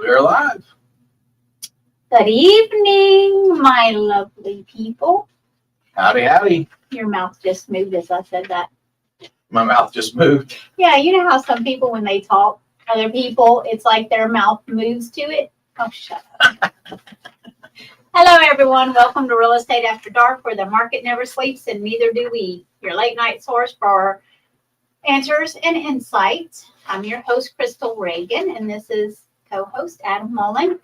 We're live. Good evening, my lovely people. Howdy, howdy. Your mouth just moved as I said that. My mouth just moved. Yeah, you know how some people, when they talk, other people, it's like their mouth moves to it? Oh, shut up. Hello, everyone. Welcome to Real Estate After Dark, where the market never sleeps and neither do we. Your late night source for answers and insight. I'm your host, Crystal Reagan, and this is co-host Adam Mullen.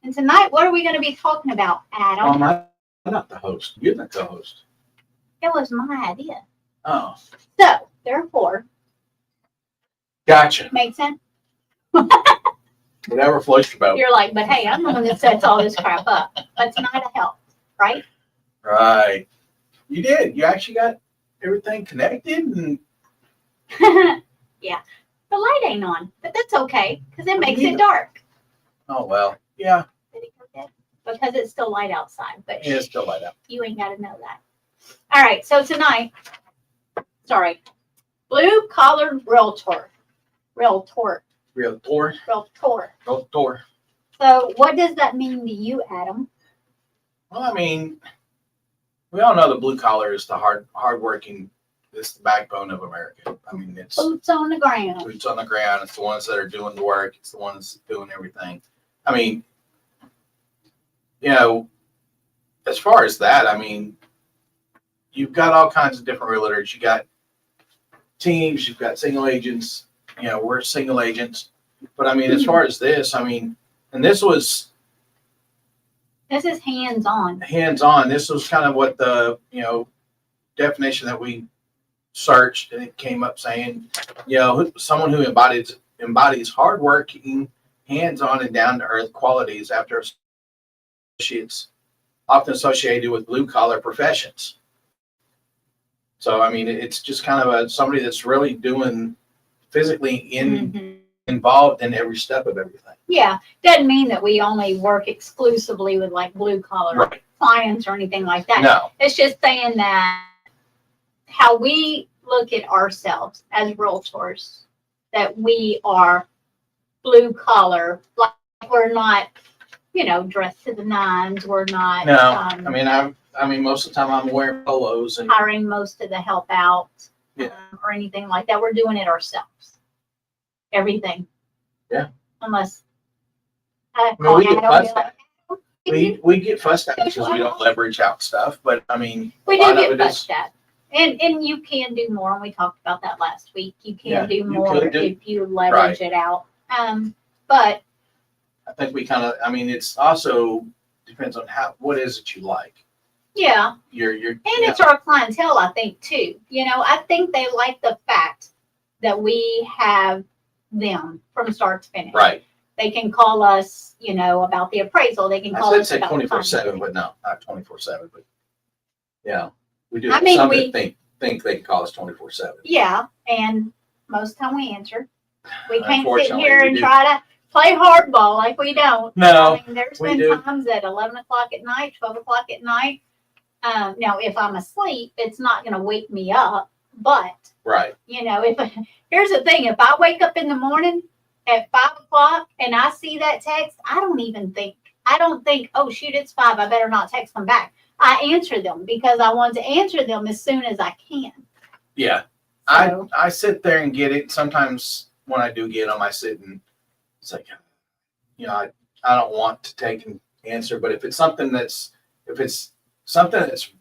And tonight, what are we going to be talking about, Adam? I'm not the host. You're the co-host. It was my idea. Oh. So, therefore, Gotcha. make sense? Whatever floats your boat. You're like, but hey, I'm the one that sets all this crap up. But tonight I help, right? Right. You did. You actually got everything connected and Yeah. The light ain't on, but that's okay because it makes Yeah. it dark. oh well. Yeah. Did it go dead? Because it's still light outside, but It's still light up. you ain't got to know that. All right. So tonight, blue collar realtor. Realtor. So what does that mean to you, Adam? Well, I mean, we all know the blue collar is the hardworking. It's the backbone of America. I mean, it's Boots on the ground. boots on the ground. It's the ones that are doing the work. It's the ones doing everything. I mean, as far as that, I mean, you've got all kinds of different realtors. You got teams. You've got single agents. We're single agents. But I mean, as far as this, I mean, and this is hands-on. Hands-on. This was kind of what the definition that we searched, and it came up saying, someone who embodies hardworking, hands-on, and down-to-earth qualities after associates, often associated with blue-collar professions. So, I mean, it's just kind of somebody that's really doing physically involved in every step of everything. Yeah, doesn't mean that we only work exclusively with like blue-collar clients or anything like that. No. It's just saying that how we look at ourselves as realtors, that we are blue collar, like we're not, dressed to the nines. We're not. No, I mean, most of the time I'm wearing polos and hiring most of the help out, or anything like that. We're doing it ourselves. Everything. Yeah. Unless we get fussed at because we don't leverage out stuff, but I mean, we do get fussed at. And you can do more, and we talked about that last week. You can do more if you leverage it out. But I think we it's also depends on what is it you like. Yeah. It's our clientele, I think, too. I think they like the fact that we have them from start to finish. Right. They can call us, about the appraisal. They can call us about 24/7, but no, not 24/7, but yeah. We do. We think they can call us 24/7. Yeah, and most of the time we answer. We can't sit here and try to play hardball like we don't. No, there's been times at 11 o'clock at night, 12 o'clock at night. Now, if I'm asleep, it's not going to wake me up. But here's the thing: if I wake up in the morning at 5 o'clock and I see that text, I don't think, oh shoot, it's 5. I better not text them back. I answer them because I want to answer them as soon as I can. Yeah. So, I sit there and get it. Sometimes when I do get them, I sit and it's like, I don't want to take an answer, but if it's something that's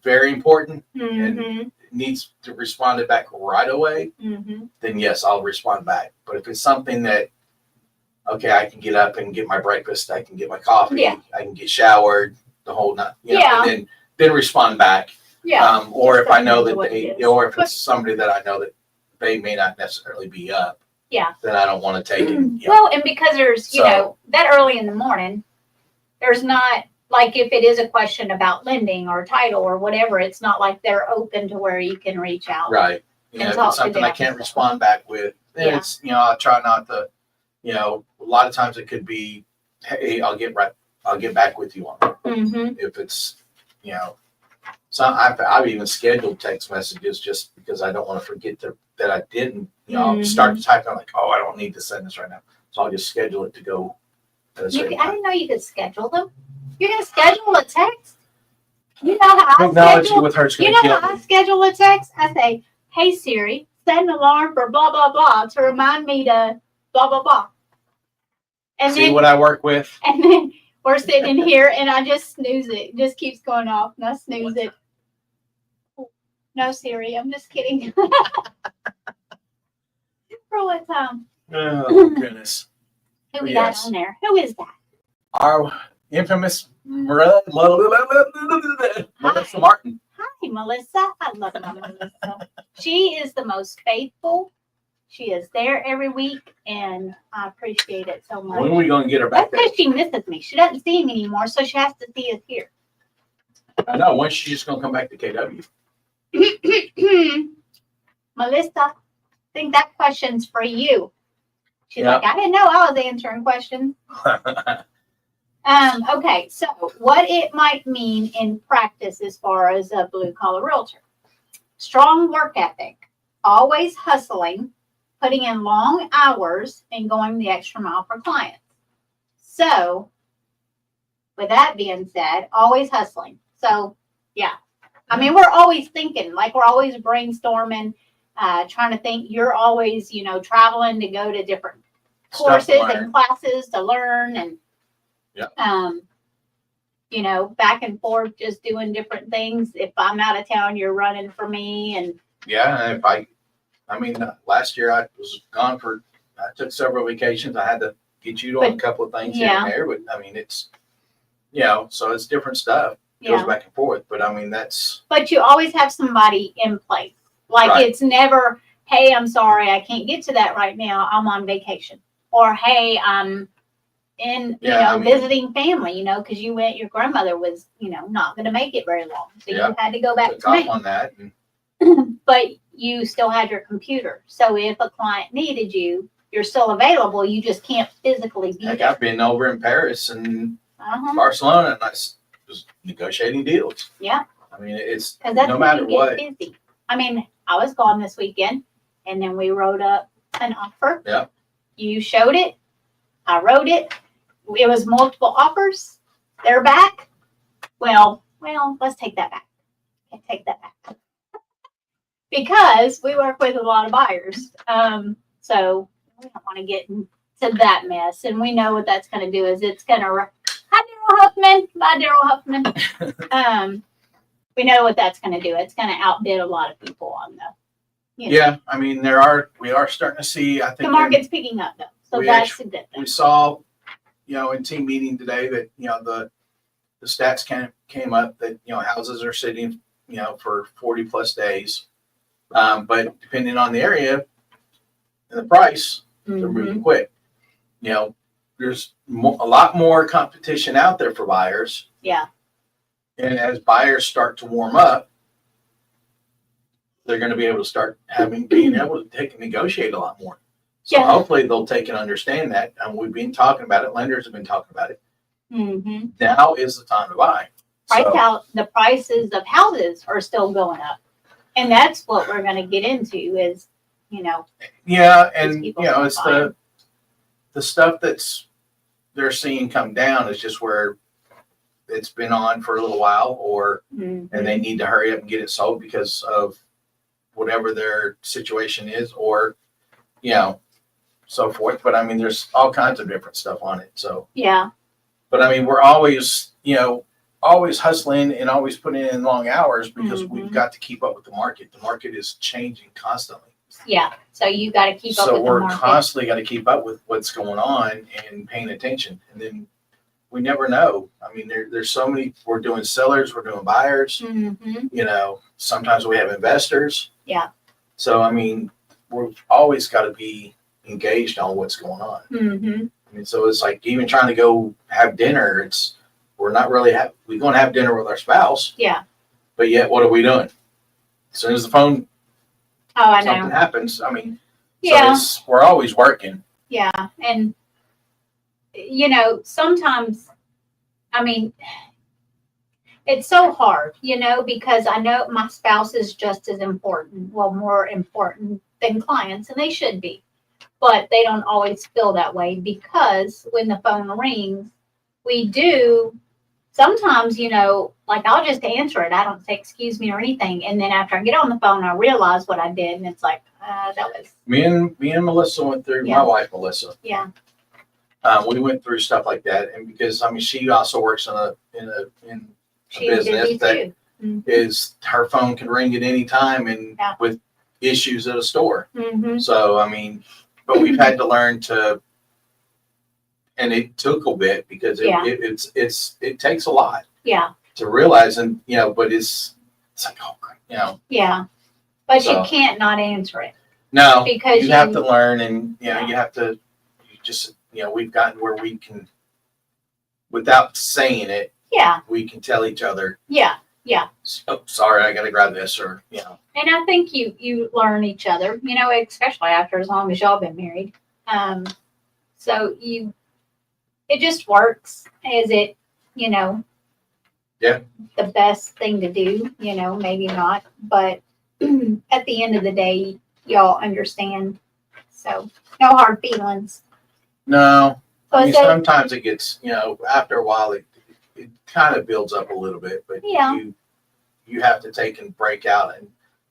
very important and needs to respond it back right away, then yes, I'll respond back. But if it's something that, I can get up and get my breakfast, I can get my coffee, I can get showered, the whole night, and then respond back. Yeah. Or if I know that or if it's somebody that I know that they may not necessarily be up. Yeah. Then I don't want to take it. Well, and because there's, that early in the morning, there's not, like if it is a question about lending or title or whatever, it's not like they're open to where you can reach out. Right. If it's something I can't respond back with, then it's, I'll try not to, a lot of times it could be, hey, I'll get back with you on it. If it's, so I've even scheduled text messages just because I don't want to forget that I didn't, I'll start to type. I'm like, oh, I don't need to send this right now. So I'll just schedule it to go at a certain I time. didn't know you could schedule them. You're gonna schedule a text? You know how I Technology schedule? with her is You going know to kill how I me. schedule a text? I say, "Hey Siri, set an alarm for blah blah blah to remind me to blah blah blah." And See then what I work with? and then we're sitting in here and I just snooze it. It just keeps going off and I snooze it. No, Siri, I'm just kidding. For what time? Oh, goodness. Who we Yes. got on there? Who is that? Our infamous Melissa Martin. Hi, Melissa. I love my Melissa. She is the most faithful. She is there every week, and I appreciate it so much. When are we going to get her That's back there? because she misses me. She doesn't see me anymore, so she has to see us here. I know. When's she just going to come back to KW? Melissa, I think that question's for you. She's Yeah. like, I didn't know I was answering questions. Okay, so what it might mean in practice as far as a blue collar realtor. Strong work ethic, always hustling, putting in long hours and going the extra mile for clients. So with that being said, always hustling. So yeah. I mean, we're always thinking, like we're always brainstorming, trying to think. You're always, traveling to go to different Stuff to courses learn. and classes to learn and back and forth, just doing different things. If I'm out of town, you're running for me. And Yeah, and last year I was gone I took several vacations. I had to get you on a couple of things here and there, but I mean, it's, so it's different stuff. It goes back and forth, but I mean, but you always have somebody in place. Like Right. It's never, hey, I'm sorry, I can't get to that right now. I'm on vacation. Or, hey, I'm in, visiting family, because your grandmother was, not going to make it very long. So you had to go back took to me. off on that. But you still had your computer. So if a client needed you, you're still available. You just can't physically be Heck, there. I've been over in Paris and Barcelona, and I was negotiating deals. Yeah. I mean, it's Because no matter what. Busy. I mean, I was gone this weekend, and then we wrote up an offer. Yeah. You showed it. I wrote it. It was multiple offers. They're back. Well, let's take that back. Take that back. Because we work with a lot of buyers. So we don't want to get into that mess. And we know what that's going to do is it's going to, hi, Daryl Huffman. Bye, Daryl Huffman. We know what that's going to do. It's going to outbid a lot of people on the, Yeah, I mean, we are starting to see, I think. The market's picking up though. So that's a good thing. We saw, in team meeting today that, the stats came up that, houses are sitting, for 40 plus days. But depending on the area and the price, they're moving quick. There's a lot more competition out there for buyers. Yeah. And as buyers start to warm up, they're going to be able to start being able to take and negotiate a lot more. So hopefully they'll take and understand that. And we've been talking about it. Lenders have been talking about it. Mm-hmm. Now is the time to buy. The prices of houses are still going up. And that's what we're going to get into is, Yeah, and it's the stuff they're seeing come down is just where it's been on for a little while, and they need to hurry up and get it sold because of whatever their situation is, or so forth. But I mean, there's all kinds of different stuff on it. So yeah. But I mean, we're always always hustling and always putting in long hours because we've got to keep up with the market. The market is changing constantly. Yeah. So you got to keep up with the market. So we're constantly got to keep up with what's going on and paying attention. And then we never know. I mean, there's so many, we're doing sellers, we're doing buyers, sometimes we have investors. Yeah. So, I mean, we've always got to be engaged on what's going on. I mean, so it's like even trying to go have dinner, we're not really, we're going to have dinner with our spouse. Yeah. But yet, what are we doing? As soon as the phone, something happens, I mean, so we're always working. Yeah. And, sometimes, I mean, it's so hard, because I know my spouse is just as important, more important than clients, and they should be. but they don't always feel that way because when the phone rings, we do sometimes, like I'll just answer it. I don't say excuse me or anything. And then after I get on the phone, I realize what I did. And it's like, that was. Me and Melissa went through, Yeah. my wife, Melissa. Yeah. We went through stuff like that. And because, she also works in a She's busy business that too. is, her phone can ring at any time and with issues at a store. Mm-hmm. So, but we've had to learn to, and it took a bit because it takes a lot. Yeah. To realize, and but it's like, oh, Yeah. But you can't not answer it. No, because you have to learn, and you have to. You just we've gotten where we can, without saying it. Yeah. We can tell each other. Yeah. Yeah. Oh, sorry, I got to grab this, or And I think you learn each other, especially after as long as y'all been married. So it just works. Is it, Yeah. the best thing to do? Maybe not, but at the end of the day, y'all understand. So no hard feelings. No. So sometimes it gets, after a while, it kind of builds up a little bit, but you have to take and break out and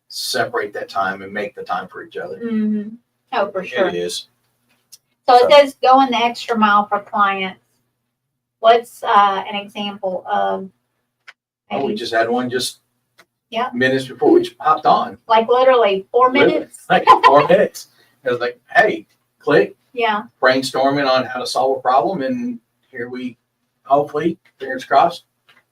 separate that time and make the time for each other. Mm-hmm. Oh, for sure. It is. So it says going the extra mile for clients. What's an example of? We just had one minutes before we hopped on. Like literally 4 minutes? Like 4 minutes. It was like, hey, click. Yeah. Brainstorming on how to solve a problem. And here we, hopefully, fingers crossed,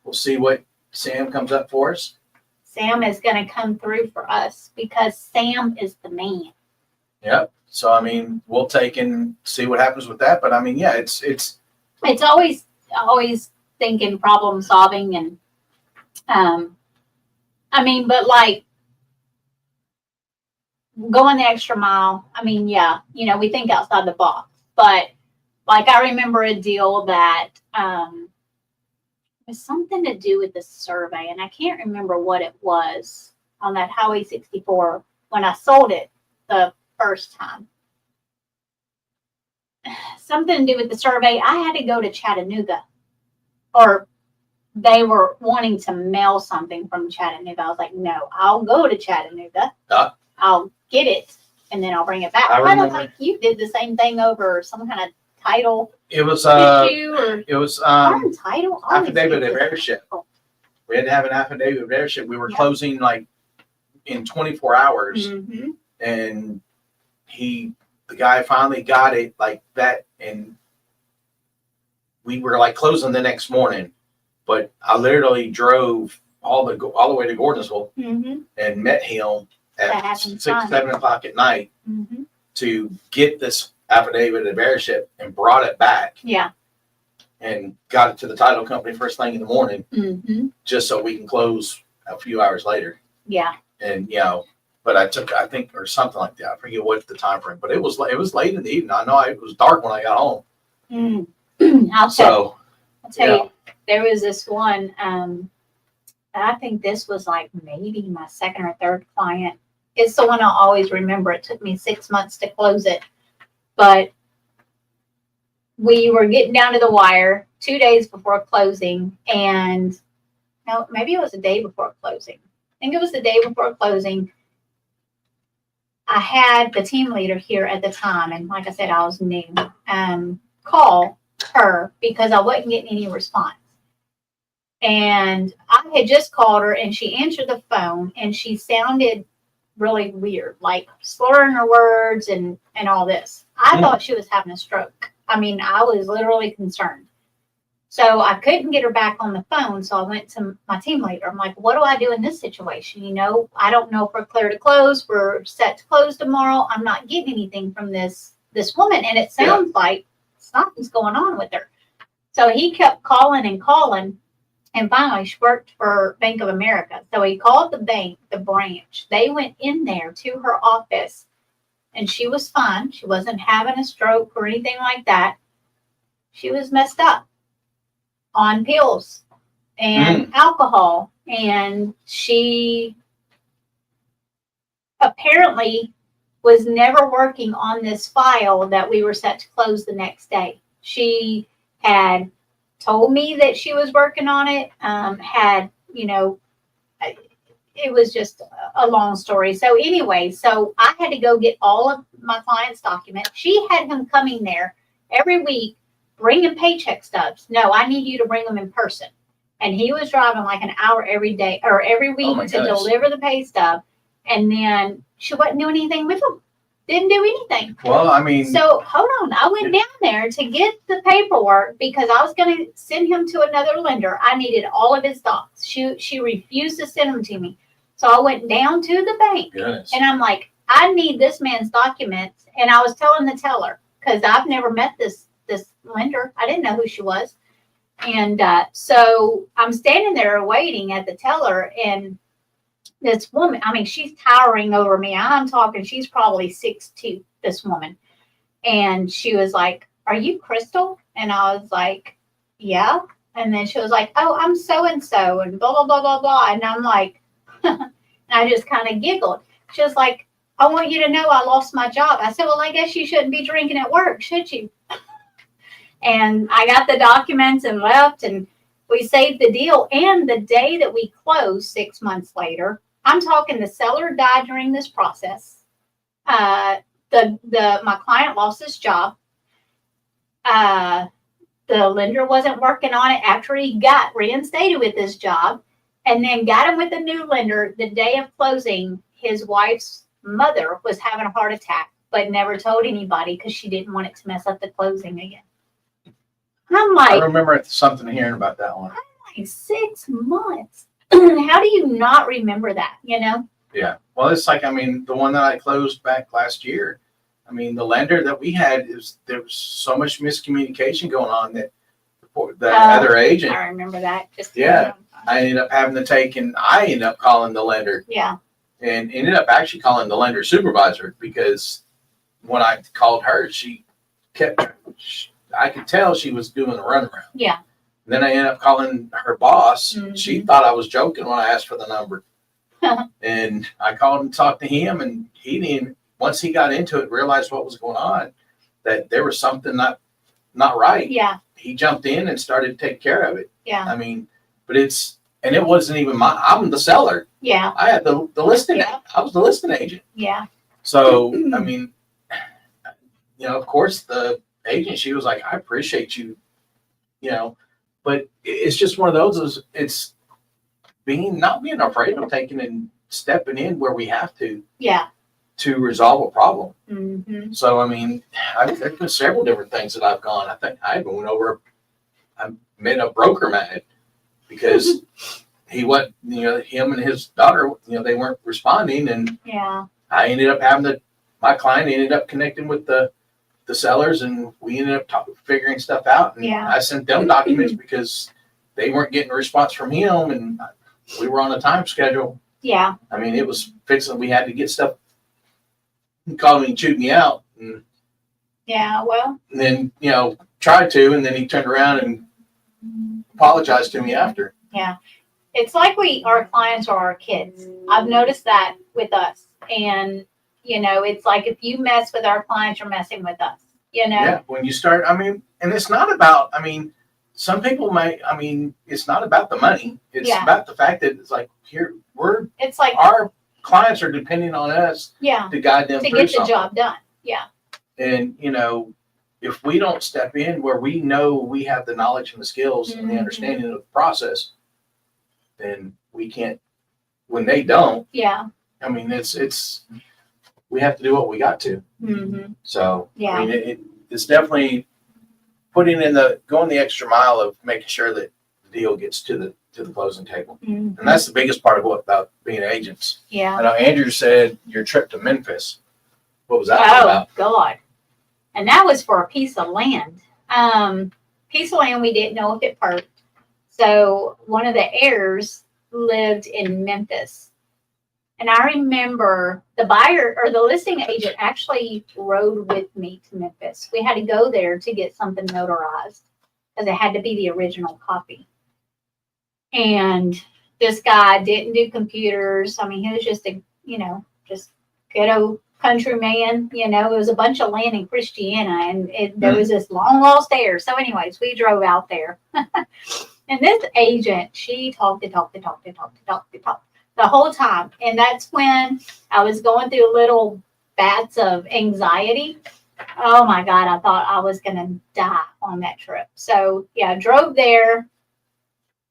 we'll see what Sam comes up for us. Sam is going to come through for us because Sam is the man. Yep. So, we'll take and see what happens with that. But, it's always thinking problem solving and, but like going the extra mile, we think outside the box, but like I remember a deal that, was something to do with the survey, and I can't remember what it was on that Highway 64 when I sold it the first time. Something to do with the survey. I had to go to Chattanooga, or they were wanting to mail something from Chattanooga. I was like, no, I'll go to Chattanooga. I'll get it, and then I'll bring it back. Kind of like you did the same thing over some kind of title. It was title affidavit of heirship. We had to have an affidavit of heirship. We were closing like in 24 hours, and the guy finally got it like that, and we were like closing the next morning. But I literally drove all the way to Gordonsville and met him at 6, 7 o'clock at night to get this affidavit of heirship and brought it back. Yeah. And got it to the title company first thing in the morning, just so we can close a few hours later. Yeah. And but I think, or something like that. I forget what the time frame, but it was late in the evening. I know it was dark when I got home. I'll tell you, there was this one. I think this was like maybe my second or third client. It's the one I'll always remember. It took me 6 months to close it, but we were getting down to the wire 2 days before closing, and no, maybe it was the day before closing. I think it was the day before closing. I had the team leader here at the time, and like I said, I was new. Call her because I wasn't getting any response. And I had just called her, and she answered the phone, and she sounded really weird, like slurring her words and all this. I thought she was having a stroke. I was literally concerned. So I couldn't get her back on the phone. So I went to my team leader. I'm like, what do I do in this situation? I don't know if we're clear to close. We're set to close tomorrow. I'm not getting anything from this woman. And it sounds like something's going on with her. So he kept calling and calling. And finally, she worked for Bank of America. So he called the bank, the branch. They went in there to her office, and she was fine. She wasn't having a stroke or anything like that. She was messed up on pills and alcohol. And she apparently was never working on this file that we were set to close the next day. She had told me that she was working on it, it was just a long story. So anyway, so I had to go get all of my client's documents. She had him coming there every week, bringing paycheck stubs. No, I need you to bring them in person. And he was driving like an hour every day or every week to deliver the pay stub. And then she wasn't doing anything with them. Didn't do anything. Well, I mean. So hold on. I went down there to get the paperwork because I was going to send him to another lender. I needed all of his docs. She refused to send them to me. So I went down to the bank. Goodness. And I'm like, I need this man's documents. And I was telling the teller, because I've never met this lender. I didn't know who she was. And so I'm standing there waiting at the teller, and this woman, I mean, she's towering over me. I'm talking, she's probably 6'2", this woman. And she was like, "Are you Crystal?" And I was like, "Yeah." And then she was like, "Oh, I'm so-and-so," and blah, blah, blah, blah, blah. And I'm like, and I just kind of giggled. She was like, "I want you to know I lost my job." I said, "Well, I guess you shouldn't be drinking at work, should you?" And I got the documents and left, and we saved the deal. And the day that we closed 6 months later, I'm talking the seller died during this process. My client lost his job. The lender wasn't working on it after he got reinstated with his job, and then got him with a new lender. The day of closing, his wife's mother was having a heart attack, but never told anybody because she didn't want it to mess up the closing again. I'm like, I remember something hearing about that one. I'm like, 6 months. How do you not remember that, Yeah. Well, it's like, I mean, the one that I closed back last year, I mean, the lender that we had, there was so much miscommunication going on that the other agent. I remember that. I ended up having to I ended up calling the lender. Yeah. And ended up actually calling the lender supervisor, because when I called her, I could tell she was doing a runaround. Yeah. Then I ended up calling her boss. Mm-hmm. She thought I was joking when I asked for the number. And I called and talked to him, and he didn't, once he got into it, realized what was going on, that there was something not right. Yeah. He jumped in and started to take care of it. Yeah. I mean, but it wasn't even I'm the seller. Yeah. I had the listing. Yeah. I was the listing agent. Yeah. So, I mean, of course the agent, she was like, "I appreciate you, but it's just one of those, it's not being afraid of taking and stepping in where we have to. Yeah. To resolve a problem. Mm-hmm. So, I mean, there's been several different things that I've gone. I think I even I made a broker mad because he went, him and his daughter, they weren't responding. And yeah, I ended up my client ended up connecting with the sellers, and we ended up figuring stuff out. And yeah. I sent them documents because they weren't getting a response from him, and we were on a time schedule. Yeah. I mean, it was fixing. We had to get stuff. He called me and chewed me out. And, yeah, well. And then, tried to, and then he turned around and apologized to me after. Yeah. It's like our clients are our kids. I've noticed that with us. And, it's like if you mess with our clients, you're messing with us, Yeah, when you start, and it's not about, some people it's not about the money. It's about the fact that it's like, it's like our clients are depending on us to guide them to get the job done. Yeah. And, if we don't step in where we know we have the knowledge and the skills and the understanding of the process, then we can't, when they don't. Yeah. It's we have to do what we got to. Mm-hmm. So, yeah. It's definitely going the extra mile of making sure that the deal gets to the closing table. Mm-hmm. And that's the biggest part about being agents. Yeah. I know Andrew said your trip to Memphis. What was that about? Oh, God. And that was for a piece of land. Piece of land we didn't know if it perked. So one of the heirs lived in Memphis. And I remember the buyer or the listing agent actually rode with me to Memphis. We had to go there to get something notarized because it had to be the original copy. And this guy didn't do computers. He was just just ghetto countryman, it was a bunch of land in Christiana, and there was this long lost heir. So anyways, we drove out there. And this agent, she talked the whole time. And that's when I was going through little bats of anxiety. Oh my God, I thought I was going to die on that trip. So yeah, I drove there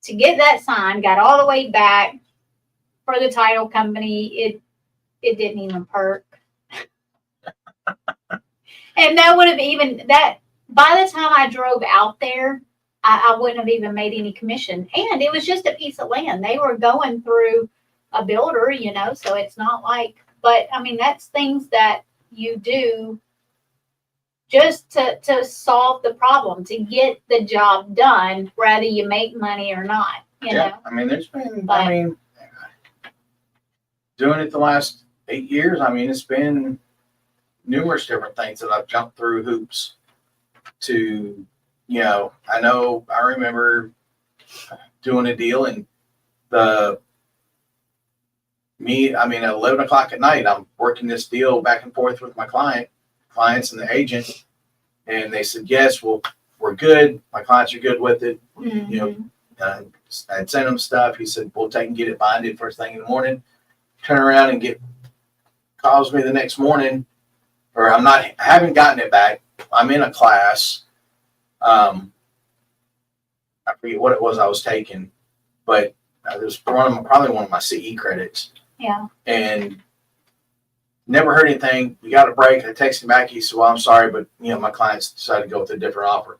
to get that sign, got all the way back for the title company. It didn't even perk. And that would have by the time I drove out there, I wouldn't have even made any commission. And it was just a piece of land. They were going through a builder, so it's not like, but I mean, that's things that you do just to solve the problem, to get the job done, whether you make money or not, know. I mean, doing it the last 8 years, I mean, it's been numerous different things that I've jumped through hoops to, I remember doing a deal and at 11 o'clock at night, I'm working this deal back and forth with my clients and the agent. And they said, yes, well, we're good. My clients are good with it. Mm-hmm. I'd sent him stuff. He said, we'll take and get it binded first thing in the morning. Turn around and calls me the next morning, or I haven't gotten it back. I'm in a class. I forget what it was I was taking, but it was probably one of my CE credits. Yeah. And never heard anything. We got a break. I texted him back. He said, well, I'm sorry, but my clients decided to go with a different offer.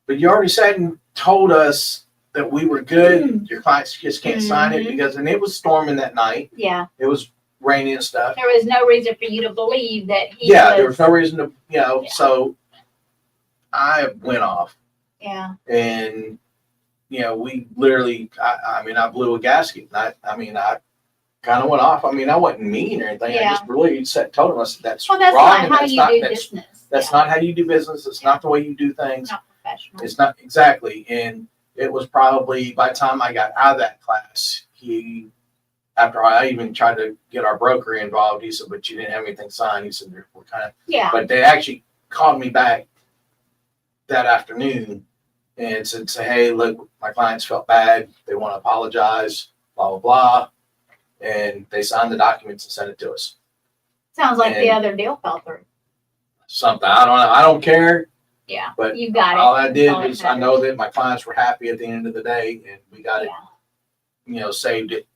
But you already said and told us that we were good. Mm-hmm. Your clients just can't sign it and it was storming that night. Yeah. It was raining and stuff. There was no reason for you to believe that there was no reason to, so I went off. Yeah. And, we literally, I blew a gasket. I kind of went off. I wasn't mean or anything. Yeah. I just really told him, I said, that's wrong. That's not how you do business. That's not how you do business. It's not the way you do things. Not professional. It's not exactly. And it was probably by the time I got out of that class, after I even tried to get our broker involved, he said, but you didn't have anything signed. He said, we're kind of, but they actually called me back that afternoon and said, hey, look, my clients felt bad. They want to apologize, blah, blah, blah. And they signed the documents and sent it to us. Sounds like the other deal fell through. Something. I don't know. I don't care. Yeah. But you got it. All I did was I know that my clients were happy at the end of the day and we got it, saved it.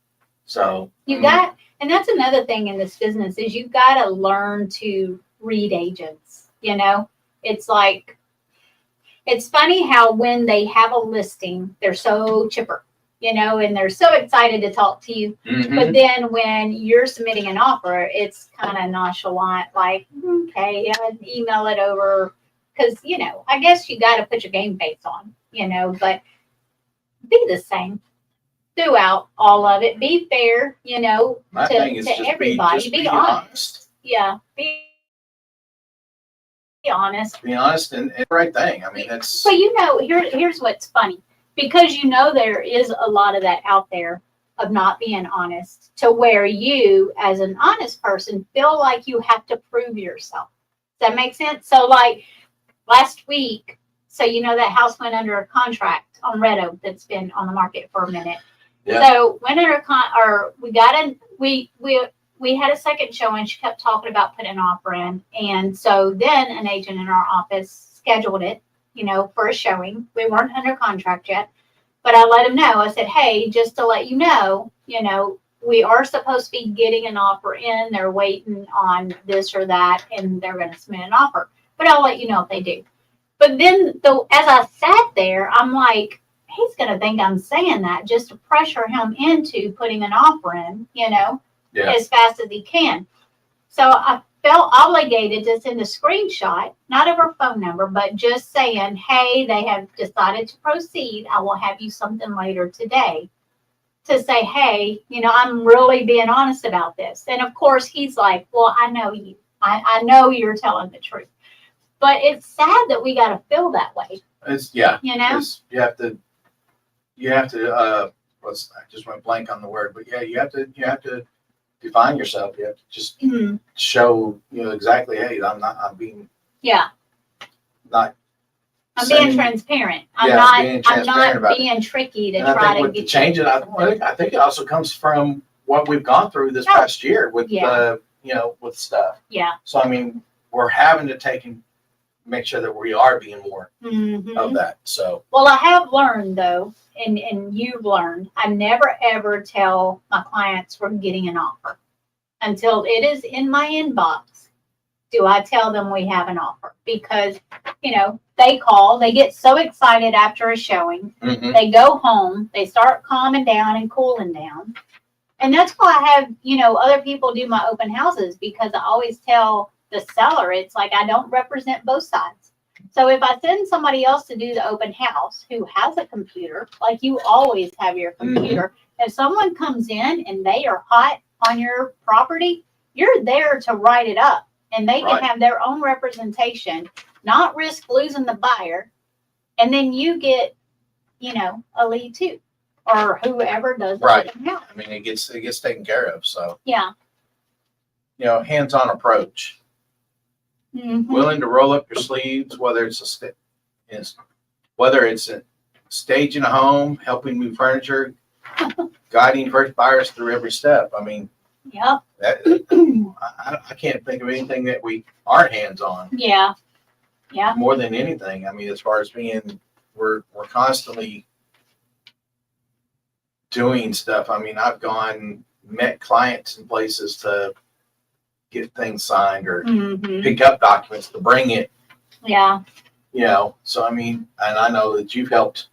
So and that's another thing in this business is you've got to learn to read agents. It's like, it's funny how when they have a listing, they're so chipper, and they're so excited to talk to you. Mm-hmm. But then when you're submitting an offer, it's kind of nonchalant, like, okay, email it over. Because, I guess you got to put your game face on, but be the same throughout all of it. Be fair, to everybody. Be honest. Yeah. Be honest. Be honest and the right thing. That's. So, here's what's funny. Because there is a lot of that out there of not being honest, to where you, as an honest person, feel like you have to prove yourself. Does that make sense? So, like, last week, that house went under a contract on Red Oak that's been on the market for a minute. Yeah. So went under we had a second showing. She kept talking about putting an offer in, and so then an agent in our office scheduled it, for a showing. We weren't under contract yet, but I let him know. I said, hey, just to let you know, we are supposed to be getting an offer in. They're waiting on this or that, and they're going to submit an offer. But I'll let you know if they do. But then, as I sat there, I'm like, he's going to think I'm saying that just to pressure him into putting an offer in, as fast as he can. So I felt obligated to send a screenshot, not of her phone number, but just saying, hey, they have decided to proceed. I will have you something later today to say, hey, I'm really being honest about this. And of course, he's like, well, I know you. I know you're telling the truth. But it's sad that we got to feel that way. You have to. I just went blank on the word, but you have to define yourself. You have to just Mhm. show, exactly, hey, I'm being Yeah, not I'm being sending, transparent. I'm yeah, not, being I'm transparent not about it. being tricky to And I try think to with the get change, you. I think it also comes from what we've gone through this Oh, past year with yeah. with stuff. Yeah. So I mean, we're having to make sure that we are being more Mhm. of that. So Well, I have learned though, and you've learned, I never ever tell my clients we're getting an offer until it is in my inbox. Do I tell them we have an offer? Because, they call, they get so excited after a showing, mhm. they go home, they start calming down and cooling down. And that's why I have, other people do my open houses, because I always tell the seller, it's like I don't represent both sides. So if I send somebody else to do the open house who has a computer, like you always have your computer, if someone comes in and they are hot on your property, you're there to write it up, and they can Right. have their own representation, not risk losing the buyer. And then you get, a lead too, or whoever does the Right. open house. I mean, it gets taken care of. So Yeah. hands-on approach, Mhm. willing to roll up your sleeves, whether it's whether it's staging a home, helping move furniture, guiding first buyers through every step. I mean, Yep. I can't think of anything that we aren't hands-on. Yeah. Yeah. More than anything. I mean, as far as we're constantly doing stuff. I mean, I've met clients in places to get things signed or Mhm. pick up documents to bring it, Yeah. So I mean, and I know that you've helped,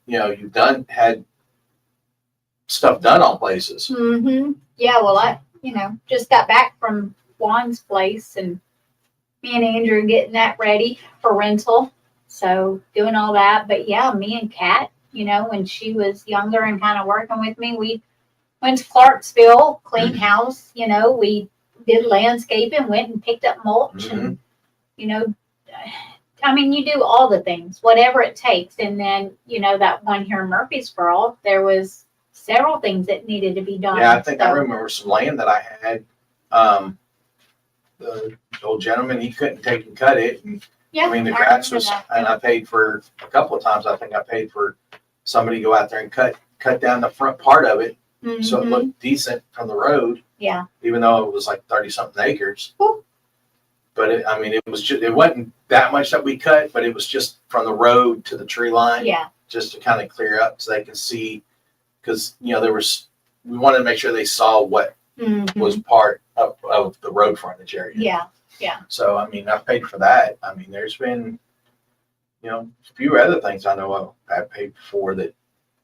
you've had stuff done on places. Mhm. Yeah. Well, I, just got back from Juan's place, and me and Andrew getting that ready for rental. So doing all that. But yeah, me and Kat, when she was younger and kind of working with me, we went to Clarksville, clean house. We did landscaping, went and picked up mulch, and you know, I mean, you do all the things, whatever it takes. And then, that one here in Murfreesboro, there was several things that needed to be done. Yeah, I think I So, remember some land that I had. The old gentleman, he couldn't take and cut it. And yeah, I mean, the I grass remember was, that. and I paid for a couple of times. I think I paid for somebody to go out there and cut down the front part of it so it Mhm. looked decent from the road. Yeah. Even though it was like 30 something acres. Cool. But it wasn't that much that we cut, but it was just from the road to the tree line. Yeah. Just to kind of clear up so they can see, because we wanted to make sure they saw what Mhm. was part of the road frontage area. Yeah. Yeah. So I mean, I paid for that. I mean, there's been a few other things I know of I paid for that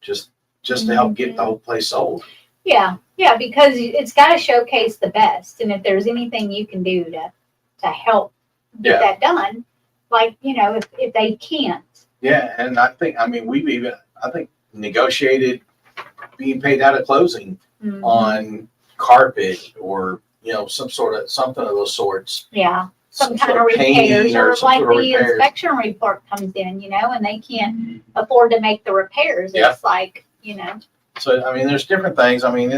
just to help get the whole place sold. Yeah. Yeah. Because it's got to showcase the best. And if there's anything you can do to help get that done, like, if they can't. Yeah. And I think, I mean, I think negotiated being paid out of closing Mhm. on carpet or, something of those sorts. Yeah. Some kind sort of repairs, painting or some like sort of the repairs. inspection report comes in, and they can't afford to make the repairs. Yeah. It's like, So, I mean, there's different things. I mean,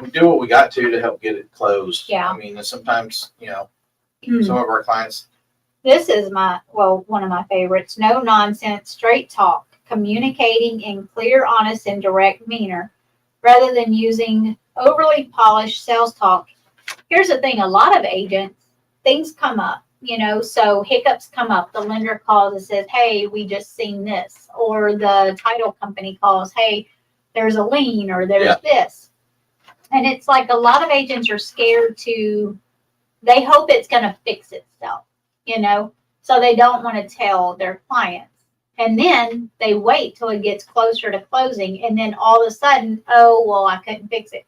we do what we got to help get it closed. Yeah. I mean, and sometimes, Hmm. some of our clients, This is one of my favorites. No nonsense, straight talk, communicating in clear, honest, and direct manner rather than using overly polished sales talk. Here's the thing, a lot of agents, things come up, so hiccups come up. The lender calls and says, hey, we just seen this. Or the title company calls, hey, there's a lien, or there's this. And it's like a lot of agents are scared they hope it's going to fix itself, so they don't want to tell their clients. And then they wait till it gets closer to closing, and then all of a sudden, oh, well, I couldn't fix it.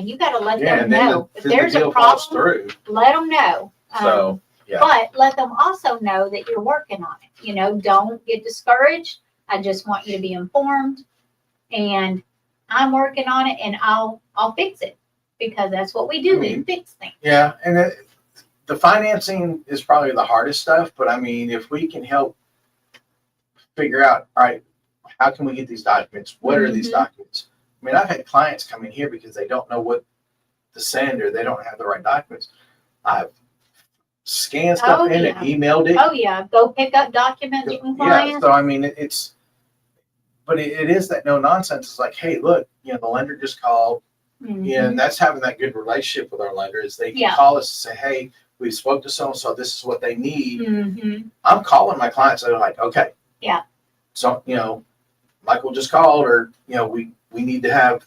You got to let them and then know. If the there's deal a falls problem, through. let them know. So, yeah. But let them also know that you're working on it. Don't get discouraged. I just want you to be informed, and I'm working on it, and I'll fix it, because that's what we do. We fix things. Yeah, and the financing is probably the hardest stuff. But I mean, if we can help figure out, all right, how can we get these documents? What are these documents? I mean, I've had clients come in here because they don't know what to send or they don't have the right documents, I've scanned stuff in and emailed it. Oh yeah, go pick up documents from clients. Yeah, so I mean, but it is that no nonsense. It's like, hey, look, the lender just called. And that's having that good relationship with our lender is they can call us and say, hey, we spoke to so-and-so, this is what they need. I'm calling my clients and they're like, okay. Yeah. So, Michael just called or, we need to have,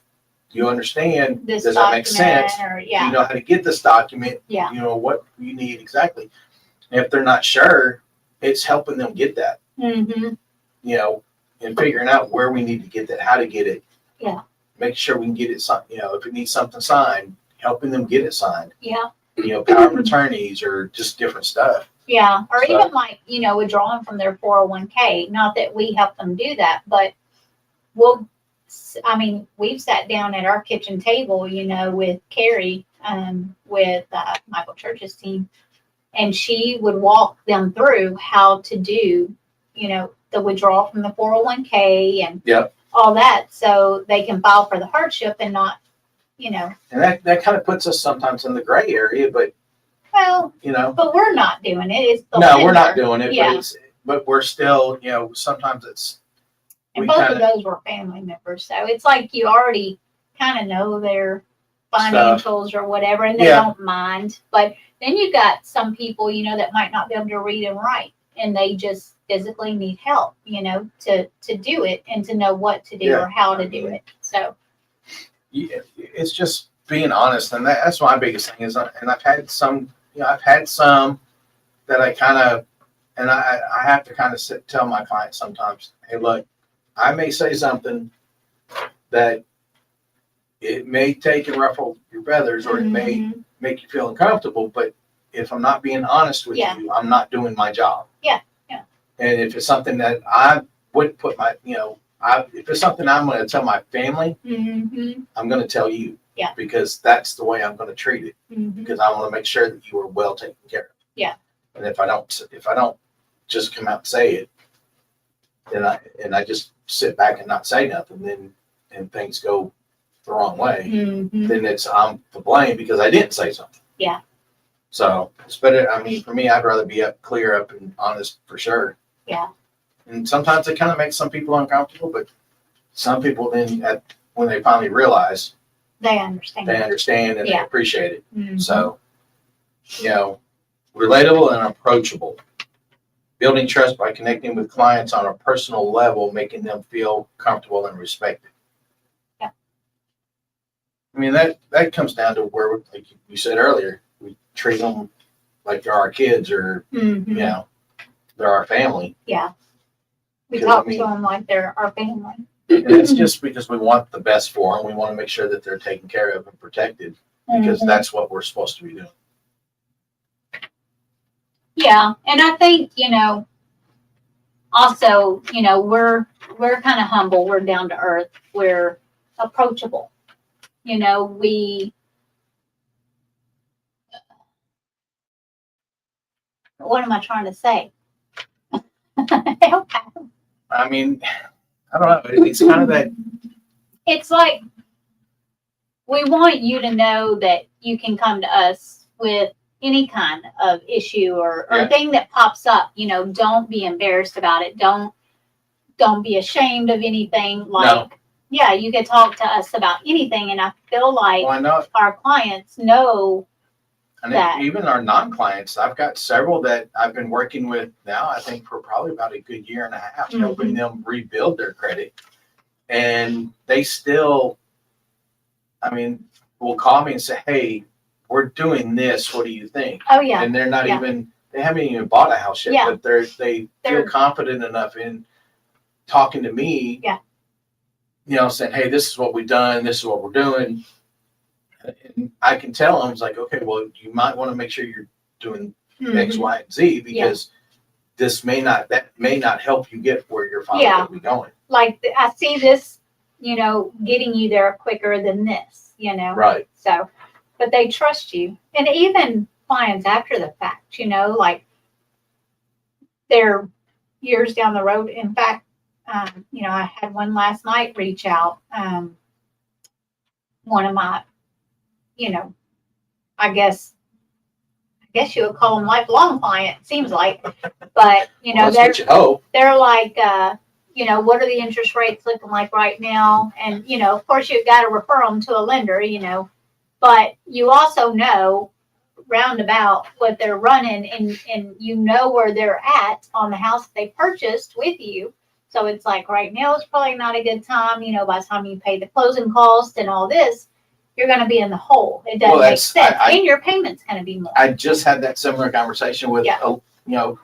do you understand? This Does that make sense? Or, Do you know how to get this document? Yeah. You know what you need exactly. And if they're not sure, it's helping them get that. And figuring out where we need to get that, how to get it. Yeah. Make sure we can get it signed. If it needs something signed, helping them get it signed. Yeah. Power of attorneys or just different stuff. Yeah. Or even like, withdrawing from their 401k. Not that we help them do that, but we've sat down at our kitchen table, with Carrie, with Michael Church's team, and she would walk them through how to do, the withdrawal from the 401k and all that, so they can file for the hardship and not, And that kind of puts us sometimes in the gray area, but but we're not doing it. It's the no, lender. we're not doing it. Yeah. But we're still, sometimes it's. And both of those were family members, so it's like you already kind of know their financials or whatever, and they don't mind. But then you got some people, that might not be able to read and write, and they just physically need help, to do it and to know what to do or how to do it. So it's just being honest, and that's my biggest thing is, and I've had some that I kind of, and I have to kind of tell my clients sometimes, hey, look, I may say something that it may take and ruffle your feathers, or it may make you feel uncomfortable, but if I'm not being honest with you, I'm not doing my job. Yeah. And if it's something that I wouldn't put my, if it's something I'm going to tell my family, I'm going to tell you. Yeah. Because that's the way I'm going to treat it. Because I want to make sure that you are well taken care of. Yeah. And if I don't just come out and say it, then I just sit back and not say nothing, and things go the wrong way, then I'm to blame because I didn't say something. Yeah. So it's better. I mean, for me, I'd rather be clear up and honest for sure. Yeah. And sometimes it kind of makes some people uncomfortable, but some people then, when they finally realize, they understand and they appreciate it. So, relatable and approachable. Building trust by connecting with clients on a personal level, making them feel comfortable and respected. Yeah. I mean, that comes down to where, like you said earlier, we treat them like they're our kids or, they're our family. Yeah. We talk to them like they're our family. And it's just because we want the best for them. We want to make sure that they're taken care of and protected because that's what we're supposed to be doing. Yeah. And I think, also, we're kind of humble. We're down to earth. We're approachable. What am I trying to say? I mean, I don't know. It's kind of that. It's like we want you to know that you can come to us with any kind of issue or thing that pops up. Don't be embarrassed about it. Don't be ashamed of anything. You can talk to us about anything, and I feel like our clients know. And even our non-clients, I've got several that I've been working with now, I think for probably about a good year and a half, helping them rebuild their credit. And they still, will call me and say, hey, we're doing this. What do you think? Oh, yeah. And they're not they haven't even bought a house yet, but they feel confident enough in talking to me, saying, hey, this is what we've done. This is what we're doing. And I can tell them, it's like, okay, well, you might want to make sure you're doing X, Y, and Z because this may not help you get where you're finally going to be going. Like I see this, getting you there quicker than this, Right. So, but they trust you, and even clients after the fact, like they're years down the road. In fact, I had one last night reach out. One of my I guess you would call them lifelong client, seems like. But, you know, Well, that's what you hope. they're like, you know, what are the interest rates looking like right now? And, you know, of course, you've got to refer them to a lender, you know, but you also know roundabout what they're running, and you know where they're at on the house they purchased with you. So it's like right now is probably not a good time, you know, by the time you pay the closing cost and all this, you're going to be in the hole. It doesn't make sense. And your payment's going to be more. I just had that similar conversation with, Yeah. you know,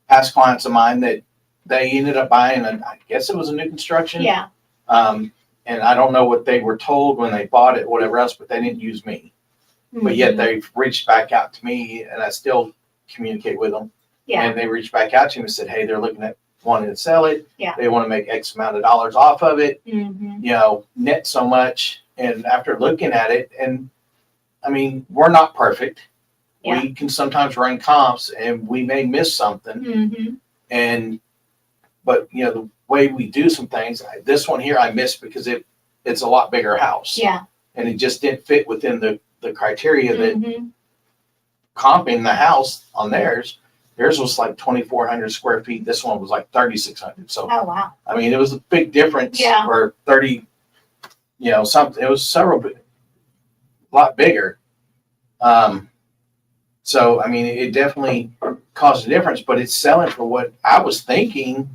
past clients of mine that they ended up buying, I guess it was a new construction. Yeah. And I don't know what they were told when they bought it, whatever else, but they didn't use me. But yet they've reached back out to me, and I still communicate with them. Yeah. And they reached back out to me and said, hey, they're looking at wanting to sell it. Yeah. They want to make X amount of dollars off of it, Mm-hmm. you know, net so much. And after looking at it, and I mean, we're not perfect. Yeah. We can sometimes run comps and we may miss something. Mm-hmm. But you know, the way we do some things, this one here I missed because it's a lot bigger house. Yeah. And it just didn't fit within the criteria that Mm-hmm. comping the house on theirs was like 2,400 square feet. This one was like 3,600. So, Oh, wow. I mean, it was a big difference. Yeah. Or 30, you know, something. It was a lot bigger. So, I mean, it definitely caused a difference, but it's selling for what I was thinking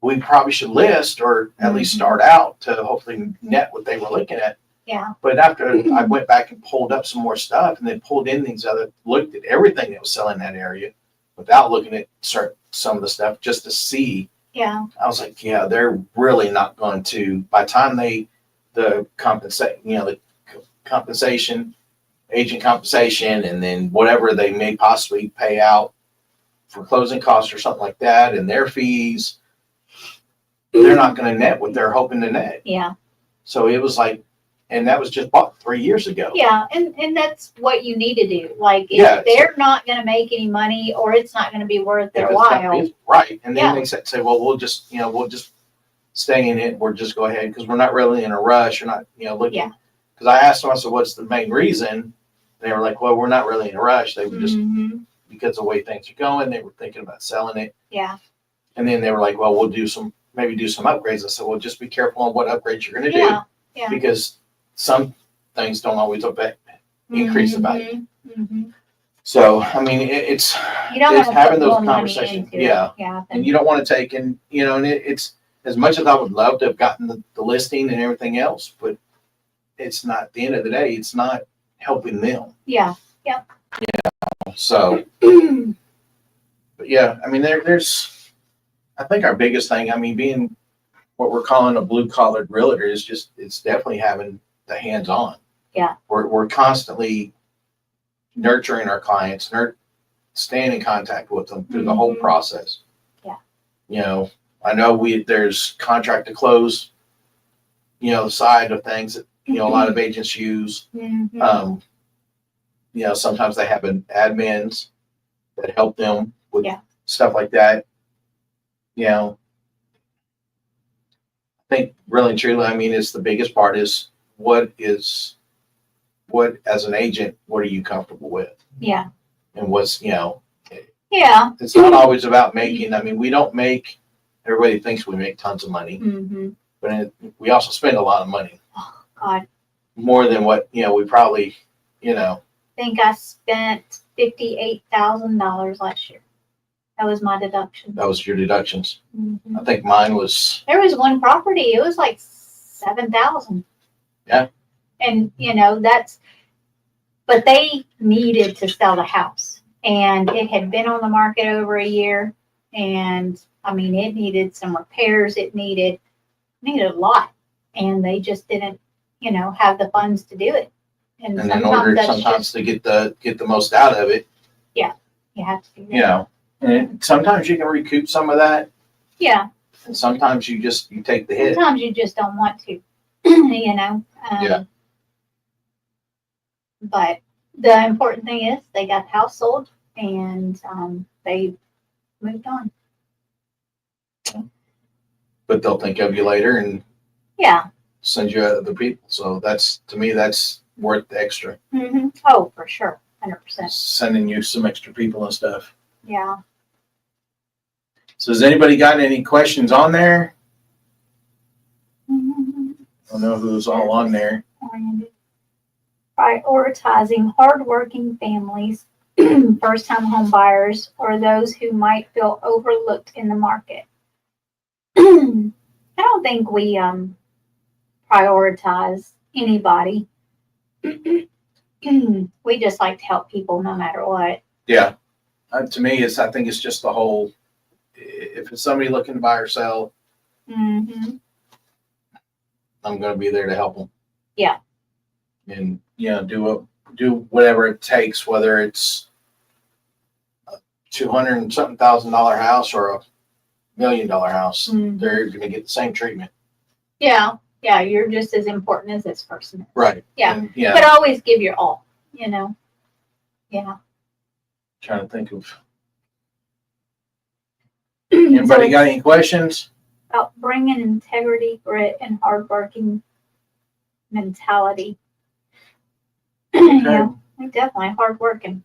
we probably should list, or at least start out to hopefully net what they were looking at. Yeah. But after I went back and pulled up some more stuff and then pulled in these looked at everything that was selling in that area without looking at some of the stuff just to see. Yeah. I was like, yeah, they're really not going to, by the time the compensation, agent compensation, and then whatever they may possibly pay out for closing costs or something like that, and their fees, they're not going to net what they're hoping to net. Yeah. So it was like, and that was just bought 3 years ago. Yeah, and that's what you need to do. Like, if Yeah, they're not going to make any money, or it's not going to be worth their If it's while. right. And then Yeah. they say, well, we'll just stay in it. We'll just go ahead because we're not really in a rush. You're not, looking. Yeah. Because I asked them, I said, what's the main reason? They were like, well, we're not really in a rush. They were just, Mhm. because of the way things are going, they were thinking about selling it. Yeah. And then they were like, well, we'll maybe do some upgrades. I said, well, just be careful on what upgrades you're going to Yeah. do. Yeah. Because some things don't always increase the value. Mhm. So, I mean, it's You don't it's want to having put those more money conversations. into it. Yeah. Yeah. And you don't want to take and it's as much as I would love to have gotten the listing and everything else, but it's not, at the end of the day, it's not helping them. Yeah. So, but yeah, I mean, there's, I think our biggest thing, I mean, being what we're calling a blue collared realtor is just, it's definitely having the hands on. Yeah. We're constantly nurturing our clients, staying in contact with them through the whole Mhm. process. Yeah. I know there's contract to close, side of things that, a lot of agents use. Mhm. Sometimes they have admins that help them with Yeah. stuff like that. I think really and truly, I mean, it's the biggest part is what as an agent, what are you comfortable with? Yeah. And what's, Yeah. it's not always about making, I mean, we don't make, everybody thinks we make tons of money, Mhm. but we also spend a lot of money, Oh, God. more than what, we probably, I think I spent $58,000 last year. That was my deduction. that was your deductions. Mhm. I think mine was, There was one property, it was like 7,000. Yeah. And but they needed to sell the house, and it had been on the market over a year, and I mean, it needed some repairs. It needed a lot, and they just didn't, have the funds to do it. And and in order that's sometimes just, to get the most out of it, you have to do that. and sometimes you can recoup some of that, Yeah. and sometimes you take the hit. Sometimes you just don't want to, Yeah. But the important thing is they got the house sold, and they moved on. But they'll think of you later and Yeah. send you other people. So to me, that's worth the extra. Oh, for sure. 100%. Sending you some extra people and stuff. Yeah. So has anybody got any questions on there? I don't know who's all on there. Prioritizing hardworking families, first-time home buyers, or those who might feel overlooked in the market. I don't think we prioritize anybody. We just like to help people no matter what. Yeah. To me, I think it's just the whole, if it's somebody looking to buy or sell, Mm-hmm. I'm going to be there to help them. Yeah. And, do whatever it takes, whether it's a $200 and something thousand house or a $1 million house. Mhm. They're going to get the same treatment. Yeah. Yeah. You're just as important as this person is. Right. Yeah. And, yeah. But always give your all, Yeah. Trying to think of. Anybody got any questions? About bringing integrity, grit, and hardworking mentality. Yeah, we're definitely hardworking.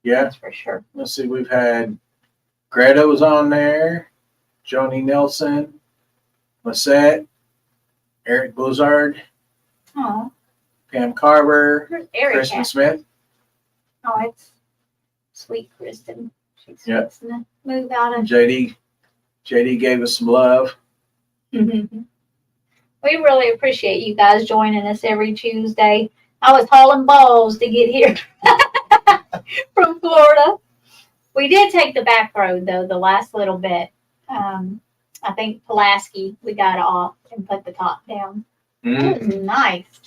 Yeah. That's for sure. Let's see. We've had Greta was on there, Joni Nelson, Lisette, Eric Blizzard, Oh, Pam Carver, where's Eric Kristen at? Smith. Oh, it's sweet Kristen. She's Yeah. fixing to move out of. JD gave us some love. We really appreciate you guys joining us every Tuesday. I was hauling balls to get here from Florida. We did take the back road though, the last little bit. I think Pulaski, we got off and put the top down. It was nice.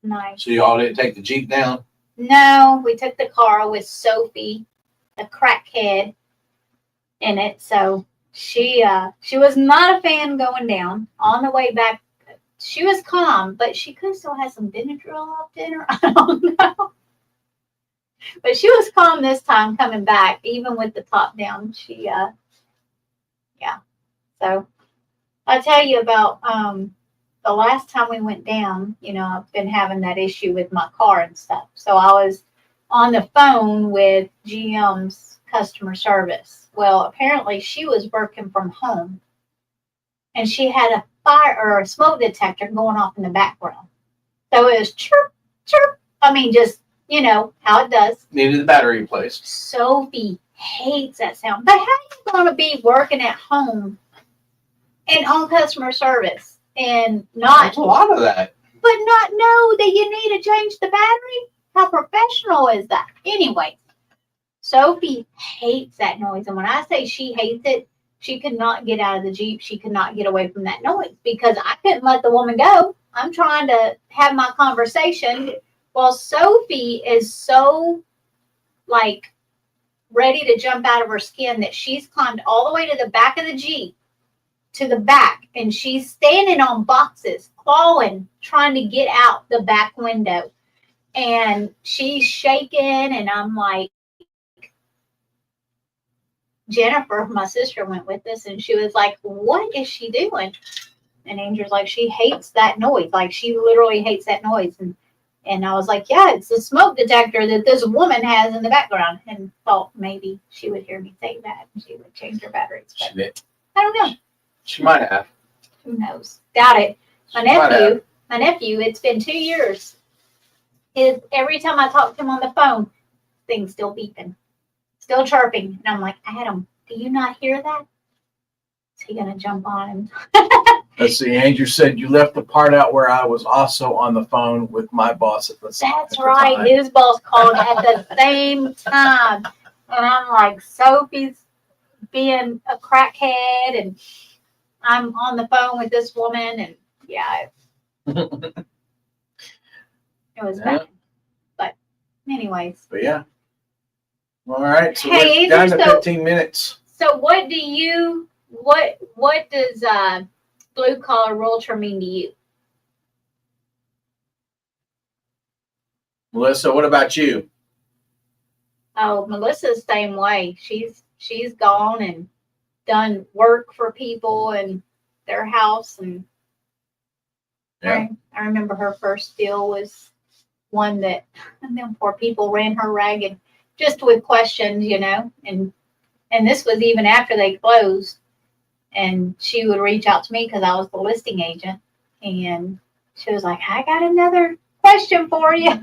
Nice. So you all didn't take the Jeep down? No, we took the car with Sophie, a crackhead, in it. So she was not a fan going down. On the way back, she was calm, but she could still have some Benadryl left in her. I don't know. But she was calm this time coming back, even with the top down. She, yeah. So I'll tell you about the last time we went down. I've been having that issue with my car and stuff. So I was on the phone with GM's customer service. Well, apparently she was working from home, and she had a fire or a smoke detector going off in the background. So it was chirp, chirp. I mean, just how it does. Needed the battery replaced. Sophie hates that sound. But how are you going to be working at home and on customer service and not? There's a lot of that. But not know that you need to change the battery? How professional is that? Anyway, Sophie hates that noise. And when I say she hates it, she could not get out of the Jeep. She could not get away from that noise because I couldn't let the woman go. I'm trying to have my conversation. Well, Sophie is so ready to jump out of her skin that she's climbed all the way to the back of the Jeep, to the back, and she's standing on boxes, clawing, trying to get out the back window. And she's shaking, and I'm like, Jennifer, my sister, went with us, and she was like, what is she doing? And Angel's like, she hates that noise. She literally hates that noise. And I was like, yeah, it's the smoke detector that this woman has in the background. And thought maybe she would hear me say that and she would change her batteries. She did. I don't know. She might have. Who knows? Doubt it. My nephew, it's been 2 years. Every time I talk to him on the phone, things still beeping, still chirping. And I'm like, Adam, do you not hear that? Is he going to jump on him? Let's see. Andrew said you left the part out where I was also on the phone with my boss at the That's right. time. His boss called at the same time. And I'm like, Sophie's being a crackhead, and I'm on the phone with this woman, and yeah, it was bad. But anyways. But yeah. All right. So Hey, we're down to so- 15 minutes. So what does blue collar realtor mean to you? Melissa, what about you? Oh, Melissa's the same way. She's gone and done work for people and their house, and Yeah. I remember her first deal was one that, and them poor people ran her ragged just with questions, and this was even after they closed. And she would reach out to me because I was the listing agent. And she was like, I got another question for you.